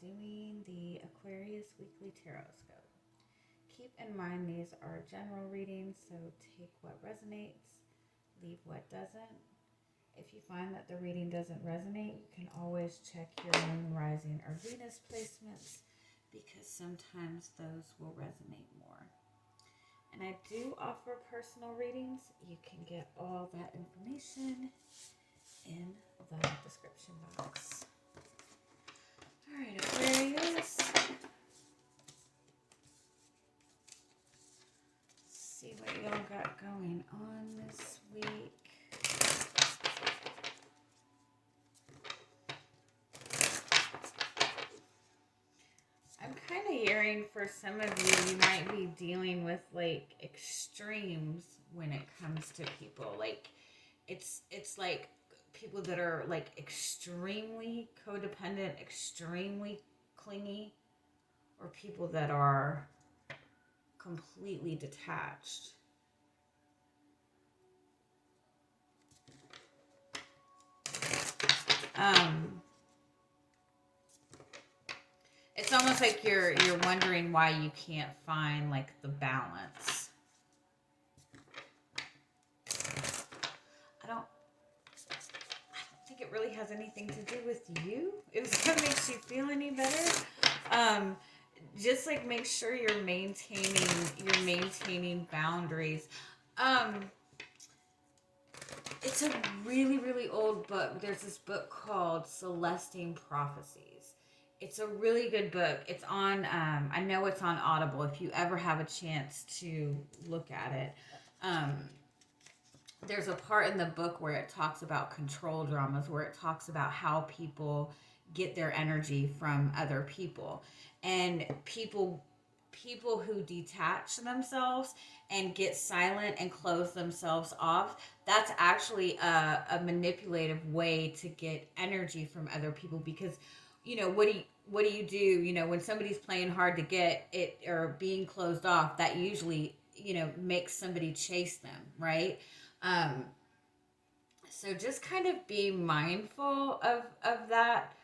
doing the Aquarius Weekly Tarotscope. Keep in mind these are general readings, so take what resonates, leave what doesn't. If you find that the reading doesn't resonate, you can always check your moon, rising, or Venus placements because sometimes those will resonate more. And I do offer personal readings. You can get all that information in the description box. All right, Aquarius. Let's see what y'all got going on this week. I'm kind of hearing for some of you, you might be dealing with like extremes when it comes to people. Like it's like people that are like extremely codependent, extremely clingy, or people that are completely detached. It's almost like you're wondering why you can't find like the balance. I don't think it really has anything to do with you. If that makes you feel any better, just like make sure you're maintaining boundaries. It's a really, really old book. There's this book called Celestine Prophecies. It's a really good book. It's on, I know it's on Audible if you ever have a chance to look at it. There's a part in the book where it talks about control dramas, where it talks about how people get their energy from other people. And people who detach themselves and get silent and close themselves off, that's actually a manipulative way to get energy from other people. Because what do you do when somebody's playing hard to get it or being closed off? That usually makes somebody chase them, right? So just kind of be mindful of that.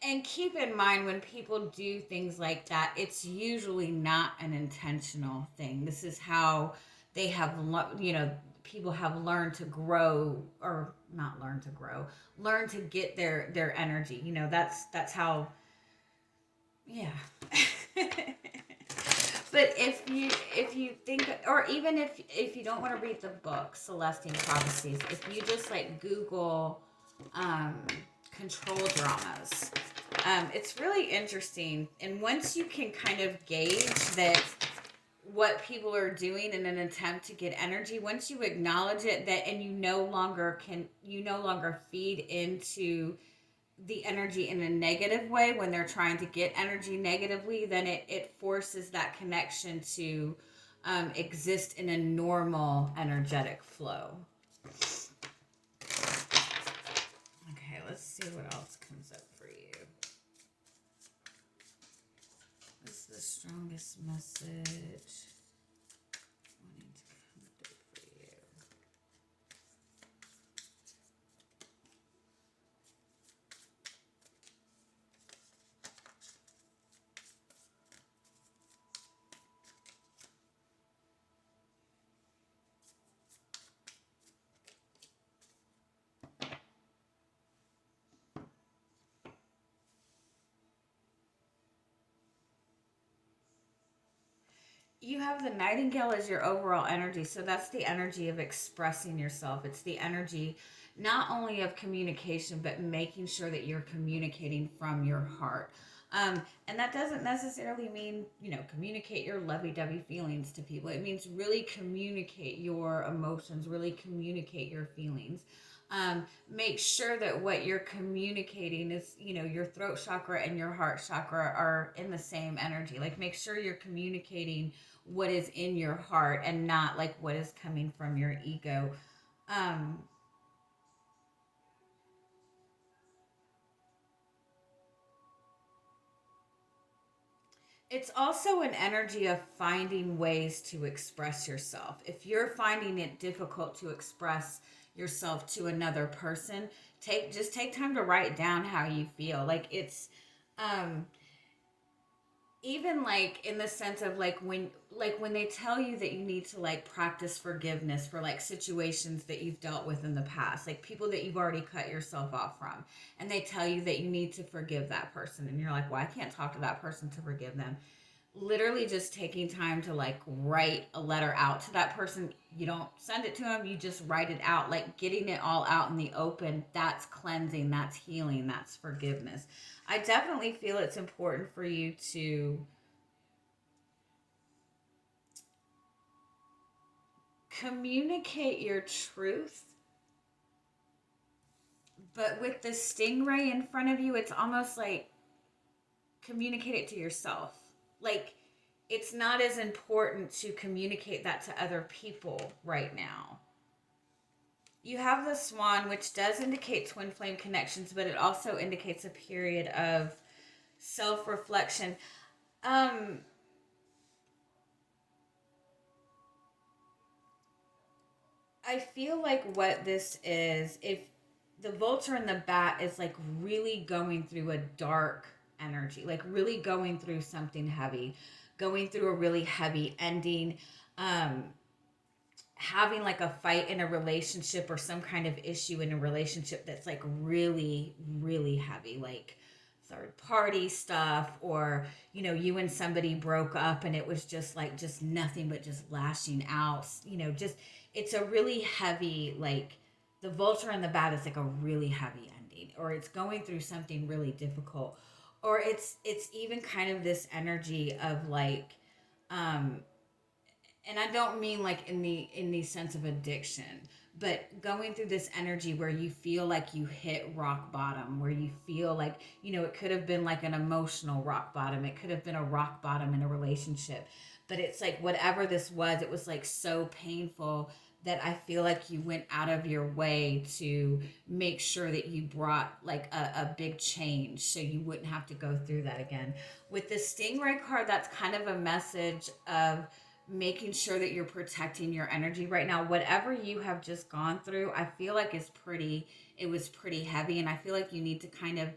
And keep in mind when people do things like that, it's usually not an intentional thing. This is how they have, people have learned to grow, or not learn to grow, learn to get their energy. That's how, yeah. But if you think, or even if you don't want to read the book Celestine Prophecies, if you just like Google control dramas, it's really interesting. And once you can kind of gauge that what people are doing in an attempt to get energy, once you acknowledge it, that and you no longer feed into the energy in a negative way when they're trying to get energy negatively, then it forces that connection to exist in a normal energetic flow. Okay, let's see what else comes up for you. What's the strongest message wanting to come through for you? You have the Nightingale as your overall energy, so that's the energy of expressing yourself. It's the energy not only of communication, but making sure that you're communicating from your heart. And that doesn't necessarily mean, communicate your lovey-dovey feelings to people. It means really communicate your emotions, really communicate your feelings. Make sure that what you're communicating is, your throat chakra and your heart chakra are in the same energy. Like, make sure you're communicating what is in your heart and not like what is coming from your ego. It's also an energy of finding ways to express yourself. If you're finding it difficult to express yourself to another person, take time to write down how you feel. Like, it's Even like in the sense of like when they tell you that you need to like practice forgiveness for like situations that you've dealt with in the past, like people that you've already cut yourself off from, and they tell you that you need to forgive that person, and you're like, well, I can't talk to that person to forgive them. Literally just taking time to like write a letter out to that person. You don't send it to them, you just write it out, like getting it all out in the open. That's cleansing, that's healing, that's forgiveness. I definitely feel it's important for you to communicate your truth, but with the stingray in front of you, it's almost like communicate it to yourself. Like, it's not as important to communicate that to other people right now. You have the swan, which does indicate twin flame connections, but it also indicates a period of self-reflection. I feel like what this is, if the vulture and the bat is like really going through a dark energy, like really going through something heavy, going through a really heavy ending, um, having like a fight in a relationship or some kind of issue in a relationship that's like really, really heavy, like third party stuff, or you and somebody broke up and it was just like just nothing but just lashing out, just it's a really heavy, like the vulture and the bat is like a really heavy ending, or it's going through something really difficult, or it's even kind of this energy of like um and I don't mean like in the sense of addiction, but going through this energy where you feel like you hit rock bottom, where you feel like, it could have been like an emotional rock bottom, it could have been a rock bottom in a relationship, but it's like whatever this was, it was like so painful that I feel like you went out of your way to make sure that you brought like a big change so you wouldn't have to go through that again. With the Stingray card, that's kind of a message of making sure that you're protecting your energy right now. Whatever you have just gone through, I feel like it was pretty heavy, and I feel like you need to kind of,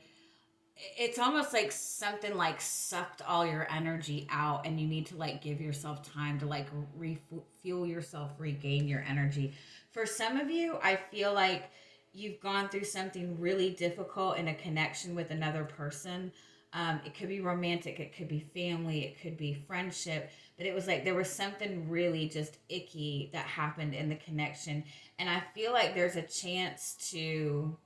it's almost like something like sucked all your energy out, and you need to like give yourself time to like refuel yourself, regain your energy. For some of you, I feel like you've gone through something really difficult in a connection with another person. It could be romantic, it could be family, it could be friendship, but it was like there was something really just icky that happened in the connection. And I feel like there's a chance to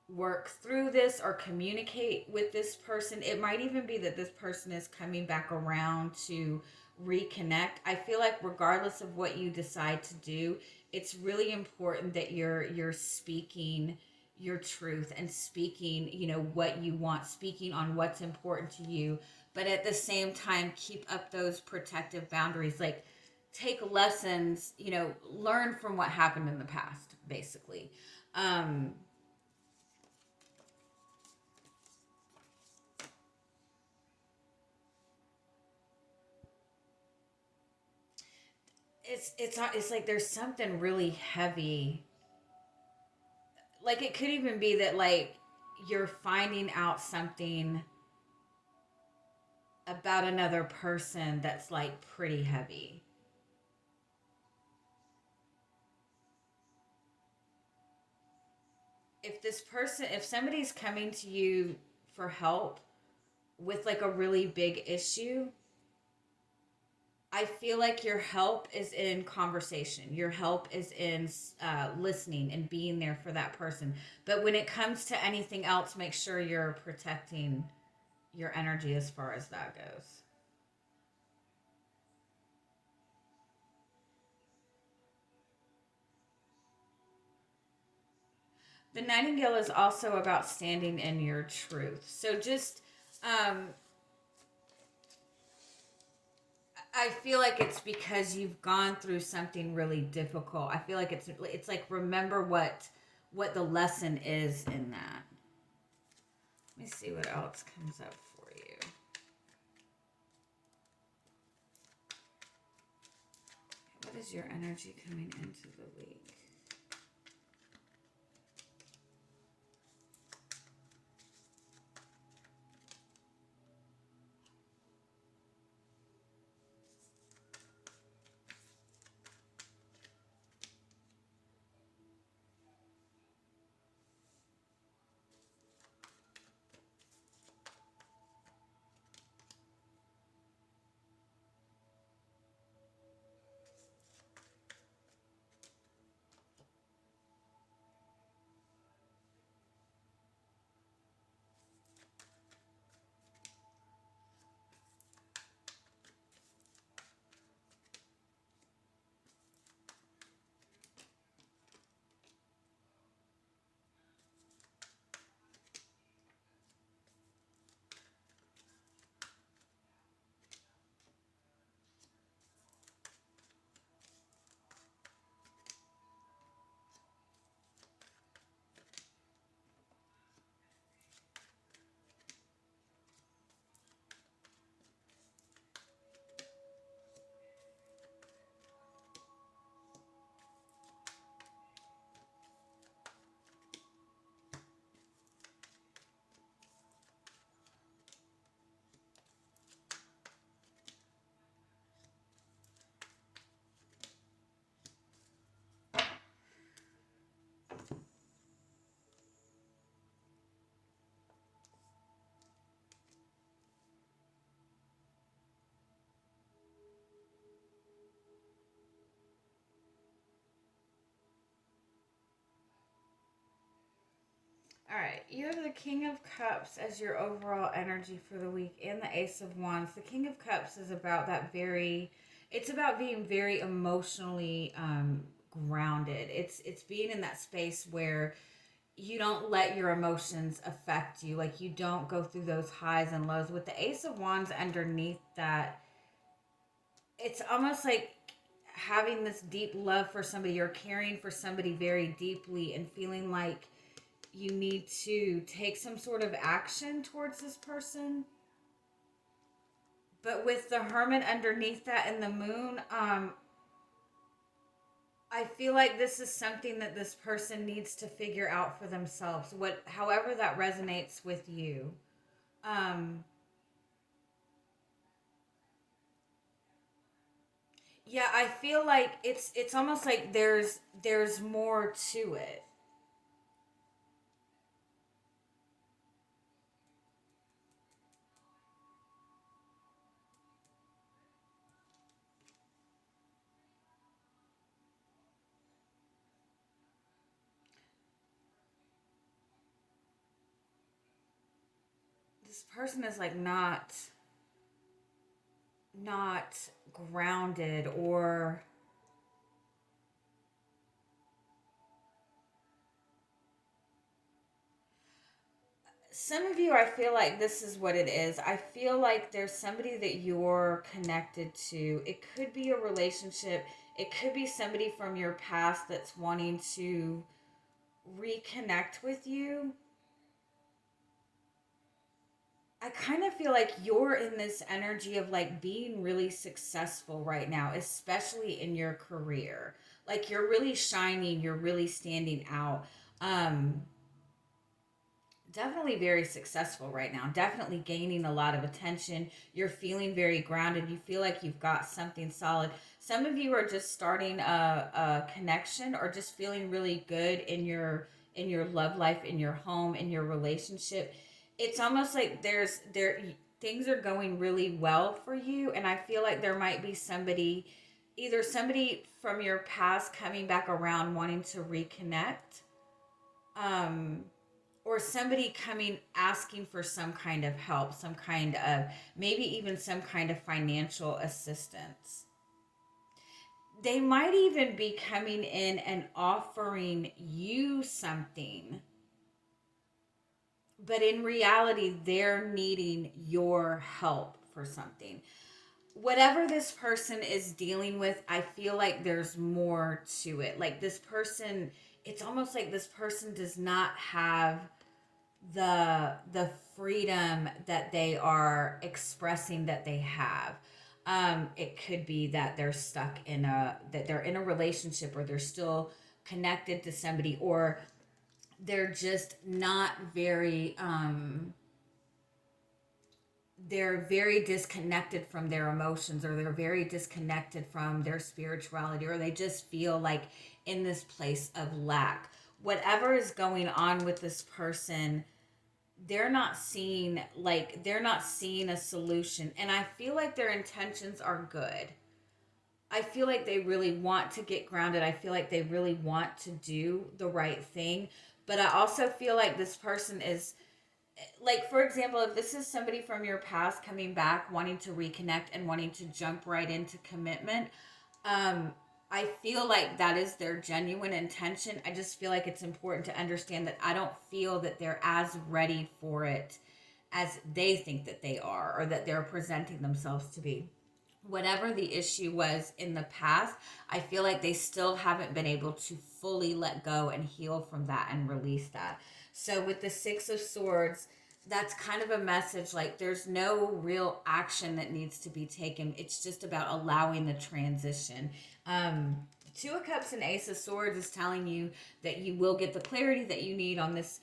work through this or communicate with this person. It might even be that this person is coming back around to reconnect. I feel like regardless of what you decide to do, it's really important that you're speaking your truth and speaking, what you want, speaking on what's important to you, but at the same time keep up those protective boundaries. Like, take lessons, learn from what happened in the past, basically. um it's like there's something really heavy. Like, it could even be that like you're finding out something about another person that's like pretty heavy. If somebody's coming to you for help with like a really big issue, I feel like your help is in conversation. Your help is in listening and being there for that person. But when it comes to anything else, make sure you're protecting your energy as far as that goes. The Nightingale is also about standing in your truth. So just, um, I feel like it's because you've gone through something really difficult. I feel like it's like, remember what the lesson is in that. Let me see what else comes up for you. What is your energy coming into the week? All right, you have the King of Cups as your overall energy for the week and the Ace of Wands. The King of Cups is about it's about being very emotionally grounded. It's being in that space where you don't let your emotions affect you. Like you don't go through those highs and lows. With the Ace of Wands underneath that, it's almost like having this deep love for somebody or caring for somebody very deeply and feeling like you need to take some sort of action towards this person. But with the Hermit underneath that and the Moon, I feel like this is something that this person needs to figure out for themselves. However that resonates with you. Um, yeah, I feel like it's almost like there's more to it. This person is like not grounded, or some of you, I feel like this is what it is. I feel like there's somebody that you're connected to. It could be a relationship, it could be somebody from your past that's wanting to reconnect with you. I kind of feel like you're in this energy of like being really successful right now, especially in your career. Like you're really shining, you're really standing out. Um, Definitely very successful right now. Definitely gaining a lot of attention. You're feeling very grounded. You feel like you've got something solid. Some of you are just starting a connection or just feeling really good in your love life, in your home, in your relationship. It's almost like there things are going really well for you, and I feel like there might be somebody, either somebody from your past coming back around wanting to reconnect. Um or somebody coming asking for some kind of help, some kind of, maybe even some kind of financial assistance. They might even be coming in and offering you something, but in reality, they're needing your help for something. Whatever this person is dealing with, I feel like there's more to it. Like this person, it's almost like this person does not have the freedom that they are expressing that they have. It could be that they're stuck in that they're in a relationship, or they're still connected to somebody, or they're just not very they're very disconnected from their emotions, or they're very disconnected from their spirituality, or they just feel like in this place of lack. Whatever is going on with this person, they're not seeing a solution, and I feel like their intentions are good. I feel like they really want to get grounded. I feel like they really want to do the right thing, but I also feel like this person is, like, for example, if this is somebody from your past coming back wanting to reconnect and wanting to jump right into commitment, um I feel like that is their genuine intention. I just feel like it's important to understand that I don't feel that they're as ready for it as they think that they are, or that they're presenting themselves to be. Whatever the issue was in the past, I feel like they still haven't been able to fully let go and heal from that and release that. So with the Six of Swords, that's kind of a message like there's no real action that needs to be taken. It's just about allowing the transition. Two of Cups and Ace of Swords is telling you that you will get the clarity that you need on this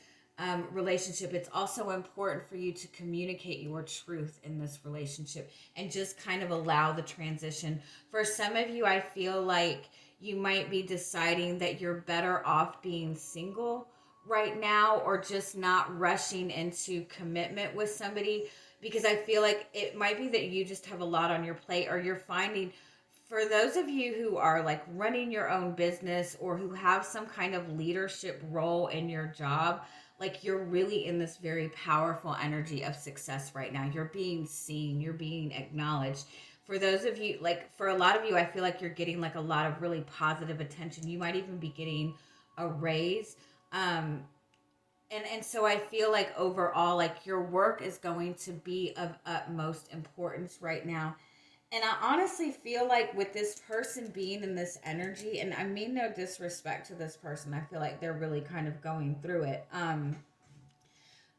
relationship. It's also important for you to communicate your truth in this relationship and just kind of allow the transition. For some of you, I feel like you might be deciding that you're better off being single right now, or just not rushing into commitment with somebody, because I feel like it might be that you just have a lot on your plate, or you're finding, for those of you who are like running your own business or who have some kind of leadership role in your job, Like you're really in this very powerful energy of success right now. You're being seen, you're being acknowledged. For those of you, like for a lot of you, I feel like you're getting like a lot of really positive attention. You might even be getting a raise. And so I feel like overall, like your work is going to be of utmost importance right now. And I honestly feel like with this person being in this energy, and I mean no disrespect to this person, I feel like they're really kind of going through it.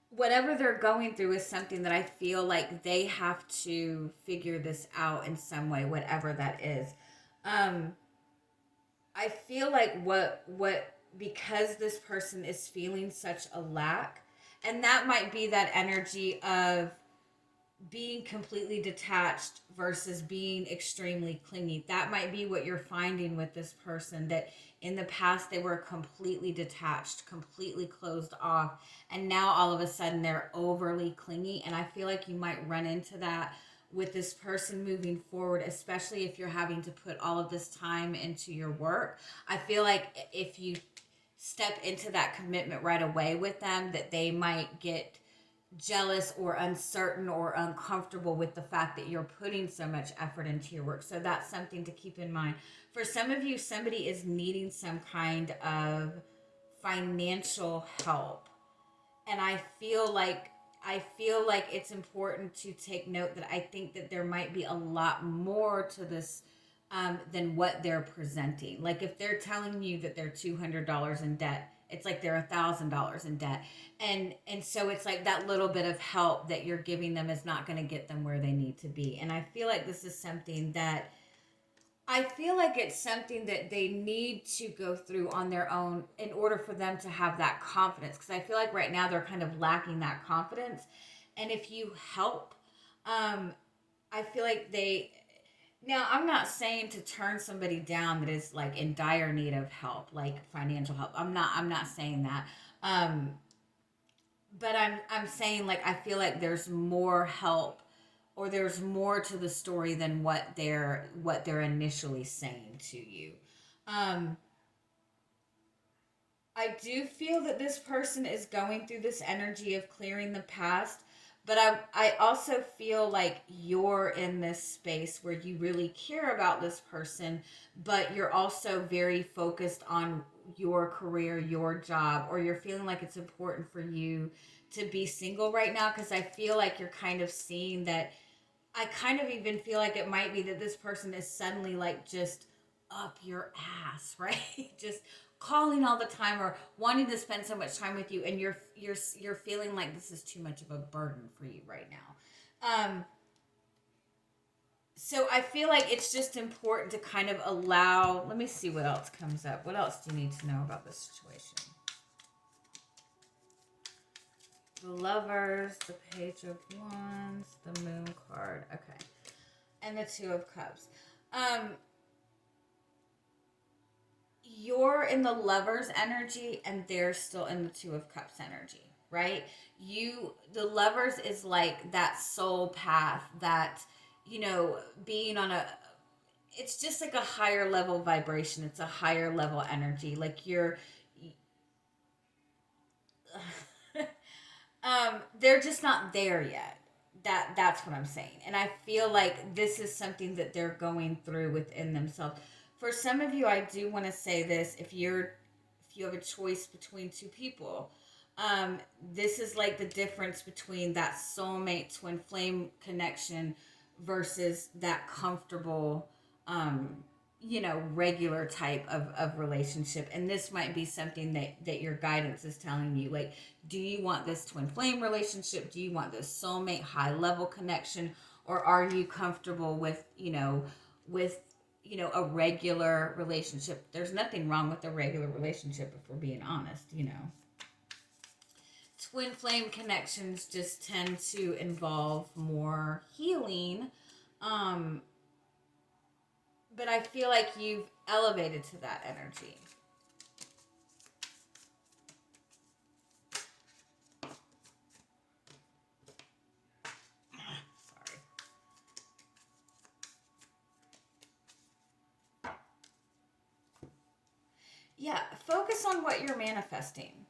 Whatever they're going through is something that I feel like they have to figure this out in some way, whatever that is. Um, I feel like what because this person is feeling such a lack, and that might be that energy of being completely detached versus being extremely clingy. That might be what you're finding with this person, that in the past they were completely detached, completely closed off, and now all of a sudden they're overly clingy. And I feel like you might run into that with this person moving forward, especially if you're having to put all of this time into your work. I feel like if you step into that commitment right away with them, that they might get jealous or uncertain or uncomfortable with the fact that you're putting so much effort into your work. So that's something to keep in mind. For some of you, somebody is needing some kind of financial help. And I feel like it's important to take note that I think that there might be a lot more to this than what they're presenting. Like if they're telling you that they're $200 in debt, it's like they're $1,000 in debt, and so it's like that little bit of help that you're giving them is not going to get them where they need to be. And I feel like this is something that I feel like it's something that they need to go through on their own in order for them to have that confidence. Because I feel like right now they're kind of lacking that confidence. And if you help, I feel like they. Now, I'm not saying to turn somebody down that is like in dire need of help, like financial help. I'm not saying that. Um, but I'm saying like I feel like there's more help or there's more to the story than what they're initially saying to you. Um, I do feel that this person is going through this energy of clearing the past, but I also feel like you're in this space where you really care about this person, but you're also very focused on your career, your job, or you're feeling like it's important for you to be single right now because I feel like you're kind of seeing that. I kind of even feel like it might be that this person is suddenly like just up your ass, right? Just calling all the time or wanting to spend so much time with you, and you're feeling like this is too much of a burden for you right now. So I feel like it's just important to kind of allow. Let me see what else comes up. What else do you need to know about this situation? The Lovers, the Page of Wands, the Moon card. Okay. And the Two of Cups. You're in the Lovers energy and they're still in the Two of Cups energy, right? The Lovers is like that soul path, that, being on it's just like a higher level vibration. It's a higher level energy. Like they're just not there yet. That's what I'm saying. And I feel like this is something that they're going through within themselves. For some of you, I do want to say this: if you have a choice between two people, this is like the difference between that soulmate twin flame connection versus that comfortable regular type of relationship. And this might be something that your guidance is telling you, like, do you want this twin flame relationship? Do you want this soulmate high level connection? Or are you comfortable with a regular relationship? There's nothing wrong with a regular relationship if we're being honest. Twin flame connections just tend to involve more healing. But I feel like you've elevated to that energy. Sorry. Yeah, focus on what you're manifesting.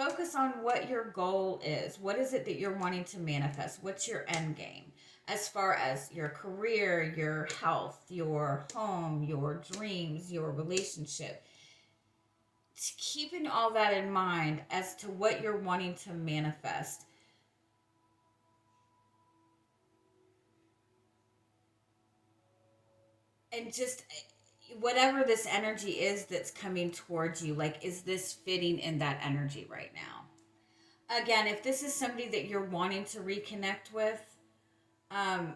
focus on what your goal is. What is it that you're wanting to manifest? What's your end game? As far as your career, your health, your home, your dreams, your relationship. Keeping all that in mind as to what you're wanting to manifest. And just whatever this energy is that's coming towards you, like, is this fitting in that energy right now? Again, if this is somebody that you're wanting to reconnect with, I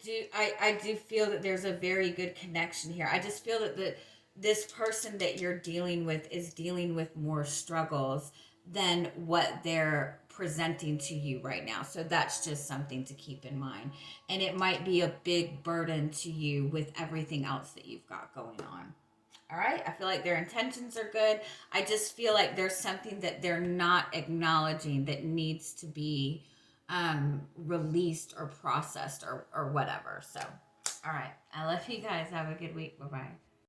do feel that there's a very good connection here. I just feel that this person that you're dealing with is dealing with more struggles than what they're presenting to you right now. So that's just something to keep in mind. And it might be a big burden to you with everything else that you've got going on. All right. I feel like their intentions are good. I just feel like there's something that they're not acknowledging that needs to be released or processed or whatever. So, all right. I love you guys. Have a good week. Bye bye.